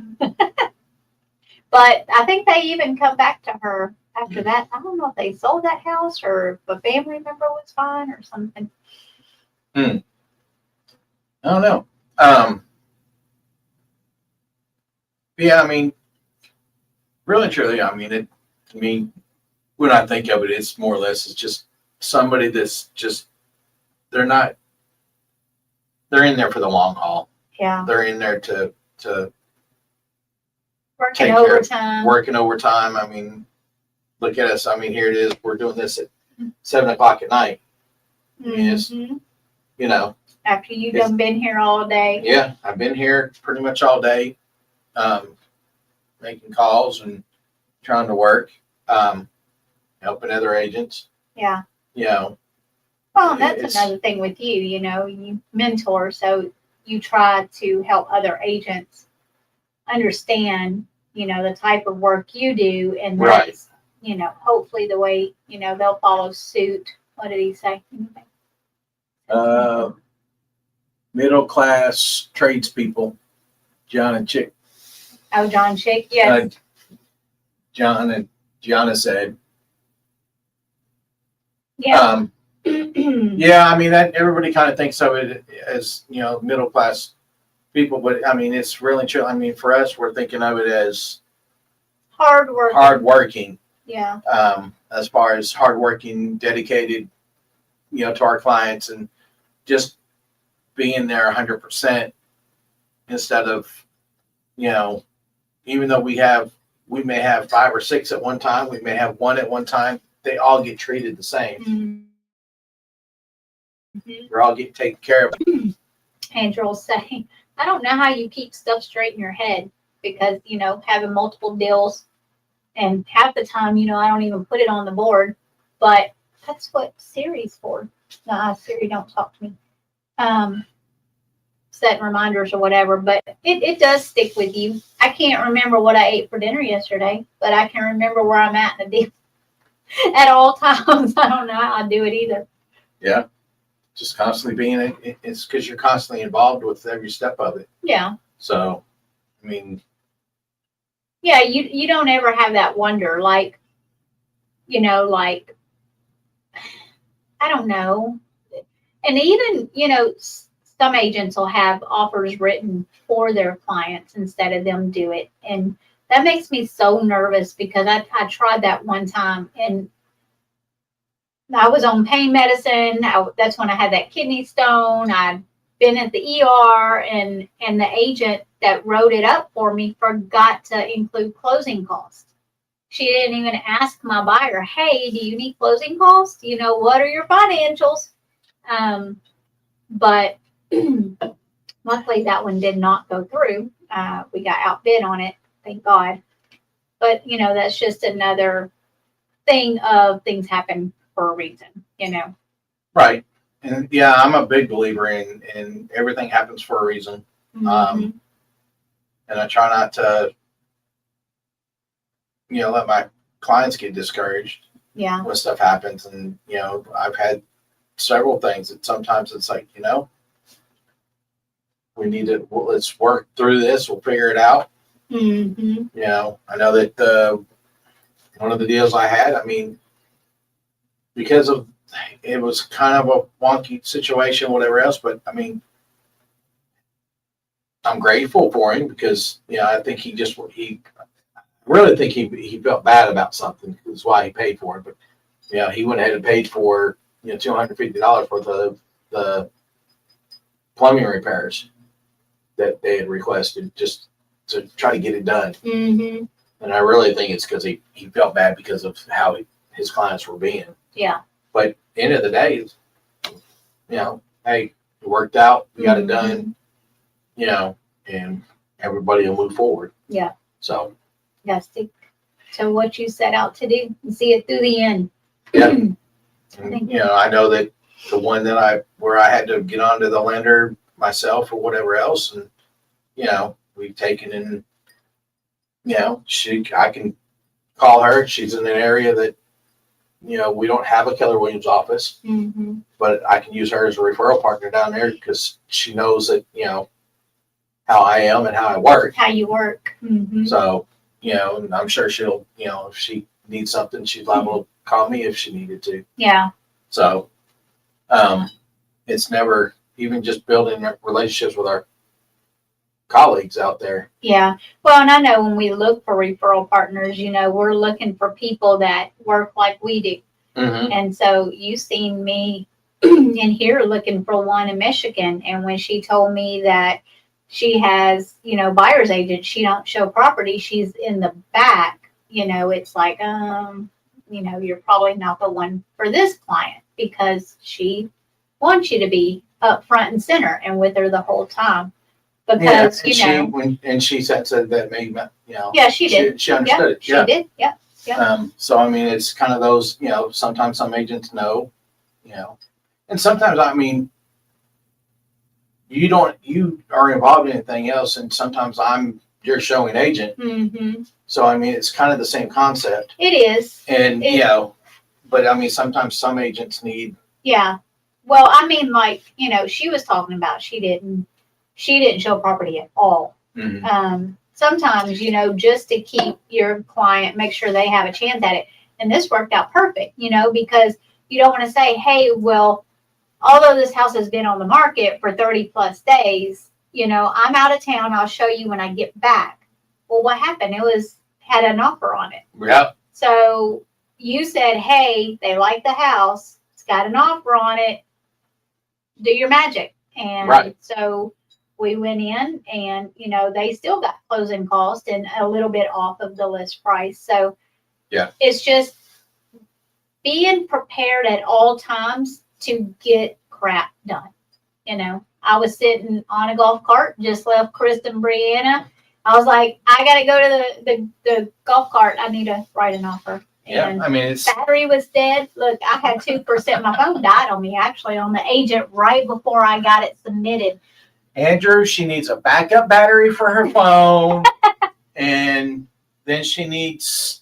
But I think they even come back to her after that. I don't know if they sold that house or if a family member was fine or something. I don't know. Yeah, I mean, really, truly, when I think of it, it's more or less, it's just somebody that's just, they're not, they're in there for the long haul. Yeah. They're in there to Working take care of overtime. working overtime. I mean, look at us. I mean, here it is. We're doing this at 7 o'clock at night. Yes. After you've done been here all day. Yeah, I've been here pretty much all day, making calls and trying to work, helping other agents. Yeah. Well, and that's another thing with you, you mentor, so you try to help other agents understand, the type of work you do, and that's, hopefully the way, they'll follow suit. What did he say? Middle class tradespeople, John and Chick. Oh, John Chick, yes. John and Gianna said. Yeah. Yeah, I mean, that everybody kind of thinks of it as, middle class people, but I mean, it's really true. I mean, for us, we're thinking of it as hardworking. Yeah. As far as hardworking, dedicated, to our clients, and just being there 100% instead of, even though we may have 5 or 6 at one time, we may have 1 at one time, they all get treated the same. Mm-hmm. We're all getting taken care of. Andrew will say, I don't know how you keep stuff straight in your head because, having multiple deals, and half the time, I don't even put it on the board, but that's what Siri's for. Siri, don't talk to me. Setting reminders or whatever, but it does stick with you. I can't remember what I ate for dinner yesterday, but I can remember where I'm at in the deal at all times. I don't know how I do it either. Yeah. Just constantly being it's because you're constantly involved with every step of it. Yeah. So, I mean. Yeah, you don't ever have that wonder, like, I don't know. And even, some agents will have offers written for their clients instead of them do it. And that makes me so nervous because I tried that one time and I was on pain medicine. That's when I had that kidney stone. I'd been at the ER, and the agent that wrote it up for me forgot to include closing costs. She didn't even ask my buyer, hey, do you need closing costs? What are your financials? But luckily that one did not go through. We got outbid on it, thank God. But, that's just another thing of things happen for a reason, Right. And yeah, I'm a big believer in everything happens for a reason. Mm-hmm. And I try not to, let my clients get discouraged. Yeah. When stuff happens. And, I've had several things that sometimes it's like, let's work through this. We'll figure it out. Mm-hmm. I know that one of the deals I had, I mean, because of it was kind of a wonky situation, whatever else, but I mean, I'm grateful for him because, I think he really think he felt bad about something. That's why he paid for it. But, he went ahead and paid for, $250 worth of the plumbing repairs that they had requested just to try to get it done. Mm-hmm. And I really think it's because he felt bad because of how his clients were being. Yeah. But end of the day, hey, it worked out. We got it done. And everybody will move forward. Yeah. So. Yeah, stick to what you set out to do and see it through the end. Yeah. And, I know that the one where I had to get onto the lender myself or whatever else. And, we've taken in, I can call her. She's in an area that, we don't have a Keller Williams office, but I can use her as a referral partner down there because she knows that, how I am and how I work. How you work. So, and I'm sure she'll, if she needs something, she's liable to call me if she needed to. Yeah. So, it's never, even just building relationships with our colleagues out there. Yeah. Well, and I know when we look for referral partners, we're looking for people that work like we do. And so you've seen me in here looking for one in Michigan. And when she told me that she has, buyer's agent, she don't show property, she's in the back, it's like, you're probably not the one for this client because she wants you to be up front and center and with her the whole time. Because, she said that made, Yeah, she did. She understood it. She did. Yeah. So, I mean, it's kind of those, sometimes some agents know, and sometimes, I mean, you are involved in anything else, and sometimes I'm your showing agent. So, I mean, it's kind of the same concept. It is. And, but I mean, sometimes some agents need. Yeah. Well, I mean, like, she was talking about she didn't show property at all. Sometimes, just to keep your client, make sure they have a chance at it. And this worked out perfect, because you don't want to say, hey, well, although this house has been on the market for 30 plus days, I'm out of town. I'll show you when I get back. Well, what happened? Had an offer on it. Yeah. So you said, hey, they like the house. It's got an offer on it. Do your magic. And so we went in and, they still got closing costs and a little bit off of the list price. So yeah, it's just being prepared at all times to get crap done. I was sitting on a golf cart, just left Chris and Brianna. I was like, I got to go to the golf cart. I need to write an offer. And I mean, battery was dead. Look, I had 2%. My phone died on me, actually, on the agent right before I got it submitted. Andrew, she needs a backup battery for her phone, and then she needs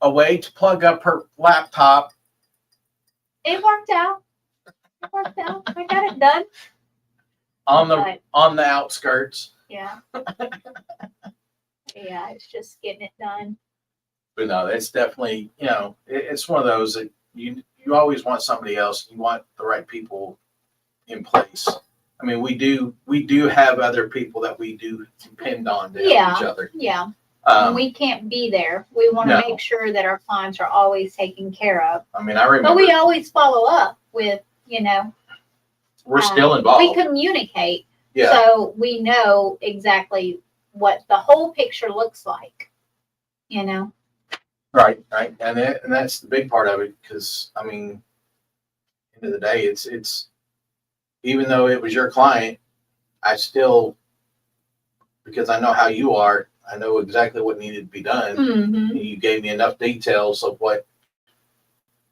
a way to plug up her laptop. It worked out. I got it done. On the outskirts. Yeah. Yeah, it's just getting it done. But no, it's definitely, it's one of those that you always want somebody else. You want the right people in place. I mean, we do have other people that we do depend on to help each other. Yeah. We can't be there. We want to make sure that our clients are always taken care of. I mean, I remember. But we always follow up with, we're still involved. We communicate. Yeah. So we know exactly what the whole picture looks like, Right. And that's the big part of it because, I mean, end of the day, it's even though it was your client, I still, because I know how you are, I know exactly what needed to be done. You gave me enough details of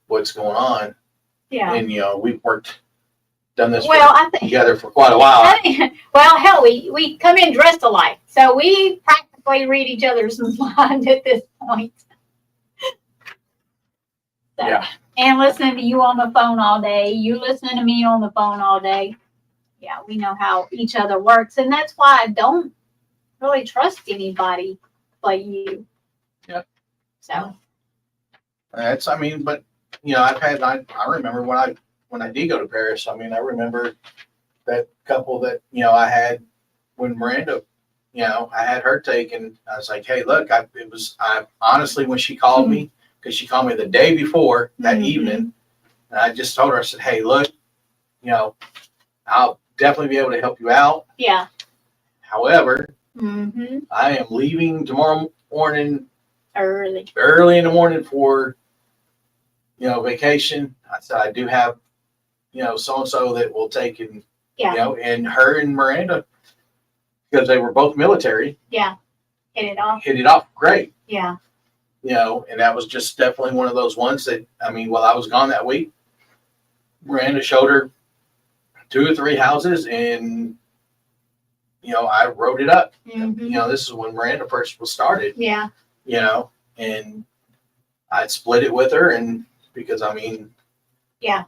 what's going on. Yeah. And, we've done this together for quite a while. Well, hell, we come in dressed alike. So we practically read each other's mind at this point. So, yeah. And listening to you on the phone all day, you listening to me on the phone all day. Yeah, we know how each other works. And that's why I don't really trust anybody but you. Yeah. So. But, I remember when I did go to Paris, I mean, I remember that couple that, I had when Miranda, I had her taken. I was like, hey, look, I honestly, when she called me, because she called me the day before that evening, and I just told her, I said, hey, look, I'll definitely be able to help you out. Yeah. However, I am leaving tomorrow morning early in the morning for, vacation. I said, I do have, so-and-so that will take and, and her and Miranda, because they were both military. Yeah. Hit it off great. Yeah. And that was just definitely one of those ones that, I mean, while I was gone that week, Miranda showed her 2 or 3 houses, and I wrote it up. Mhm. This is when Miranda first was started, Yeah. and I split it with her, and because Yeah.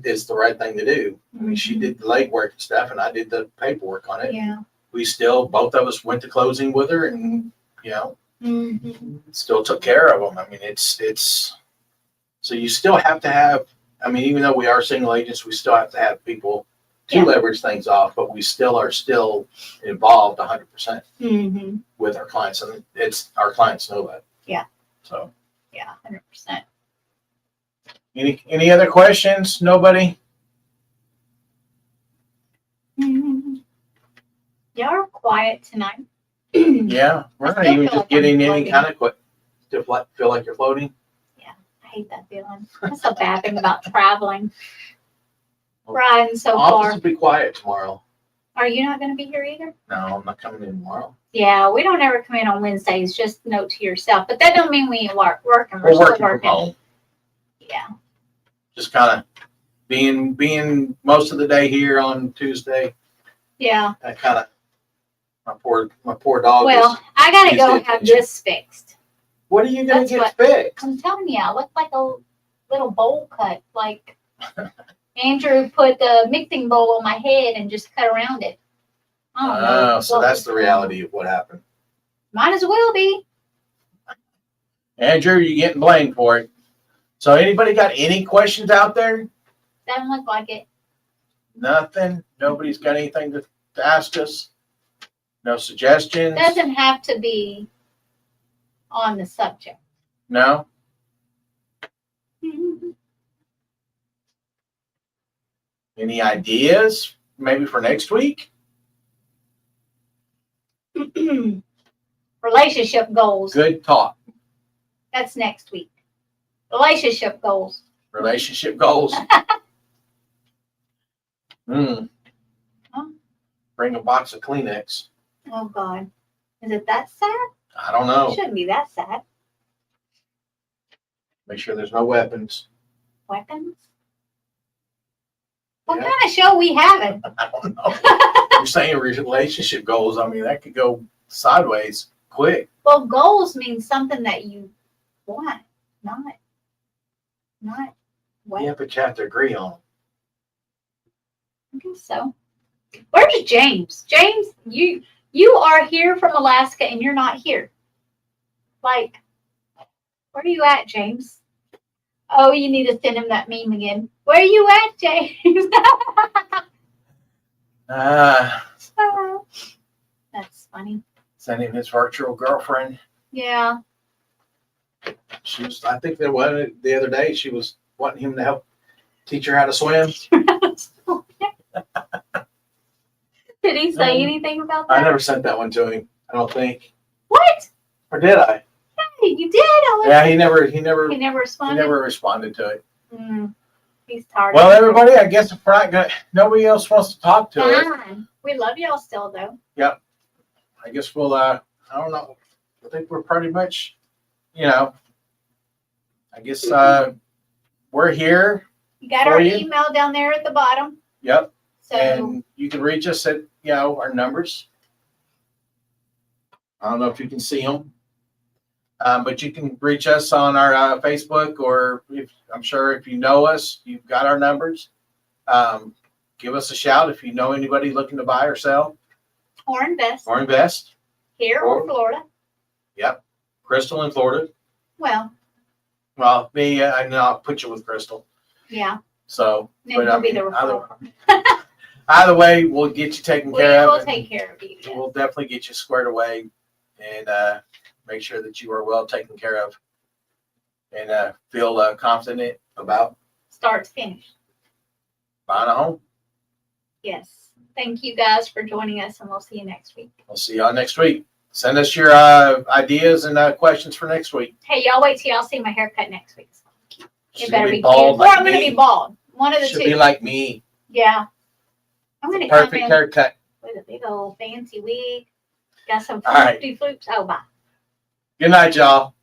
it's the right thing to do. She Mhm. did the legwork and stuff, and I did the paperwork on it. Yeah. We still, both of us went to closing with her, and Mhm. still took care of them. It's so you still have to have. Even though we are single agents, we still have to have people to Yeah. leverage things off, but we still are involved 100% Mhm. with our clients, and it's our clients know that. Yeah. So, Yeah. 100%. any other questions? Nobody? Mhm. Y'all are quiet tonight. Yeah, we're I not still even feel just like I'm getting any floating. kind of feel like you're floating. I hate that feeling. That's a bad thing about traveling. Riding so Office far. will be quiet tomorrow. Are you not going to be here either? No, I'm not coming in tomorrow. Yeah, we don't ever come in on Wednesdays. Just note to yourself. But that don't mean we ain't working. We're We're still working from working. home. Yeah. Just kind of being most of the day here on Tuesday. Yeah. I kind of my poor dog. Well, I gotta needs go the have attention. this fixed. What are you gonna That's get what- fixed? I'm telling you, I look like a little bowl cut. Like Andrew put the mixing bowl on my head and just cut around it. I don't know. So what that's was the going on. reality of what happened. Might as well be. Andrew, you're getting blamed for it. So anybody got any questions out there? Doesn't look like it. Nothing. Nobody's got anything to ask us. No suggestions. Doesn't have to be on the subject. No. Any ideas? Maybe for next week? Relationship goals. Good talk. That's next week. Relationship goals. Relationship goals. Huh? Bring a box of Kleenex. Oh God. Is it that sad? I don't It know. shouldn't be that sad. Make sure there's no weapons. Weapons? What Yeah. kind of show we having? I don't know. You're saying relationship goals. That could go sideways quick. Well, goals means something that you want, not what. Yeah, but you have to agree on them. I guess so. Where's James? James, you are here from Alaska and you're not here. Like, where are you at, James? Oh, you need to send him that meme again. Where are you at, James? That's funny. Sending his virtual girlfriend. Yeah. I think that one the other day, she was wanting him to help teach her how to swim. Did he say anything about that? I never sent that one to him. I don't think. What? Or did I? Hey, you did. Yeah, he never He never responded. responded to it. He's tired. Well, everybody, I guess if we're not gonna, nobody else wants to talk to us. Fine. We love y'all still, though. I guess we'll. I don't know. I think we're pretty much. I guess we're here. You got For our you. email down there at the bottom. Yep. So And you can reach us at our numbers. I don't know if you can see them, but you can reach us on our Facebook, or I'm sure if you know us, you've got our numbers. Give us a shout if you know anybody looking to buy or sell or invest or invest. here or Florida. Yep, Crystal in Florida. Well, Me, I know I'll put you with Crystal. yeah. So, Then we'll be the either, referral. either way, we'll get you taken We care will of. take care of you. Yes. We'll definitely get you squared away and make sure that you are well taken care of and feel confident about Start to finish. buying a home. Yes. Thank you guys for joining us, and we'll see you next week. We'll see y'all next week. Send us your ideas and questions for next week. Hey, y'all wait till y'all see my haircut next week. It Should better be be bald cute. Or like I'm going to me. be bald. One of the Should two. be like me. Yeah. I'm going to come Perfect in haircut. with a big old fancy wig. Got some All right. floopy floops. Oh, bye. Good night, y'all.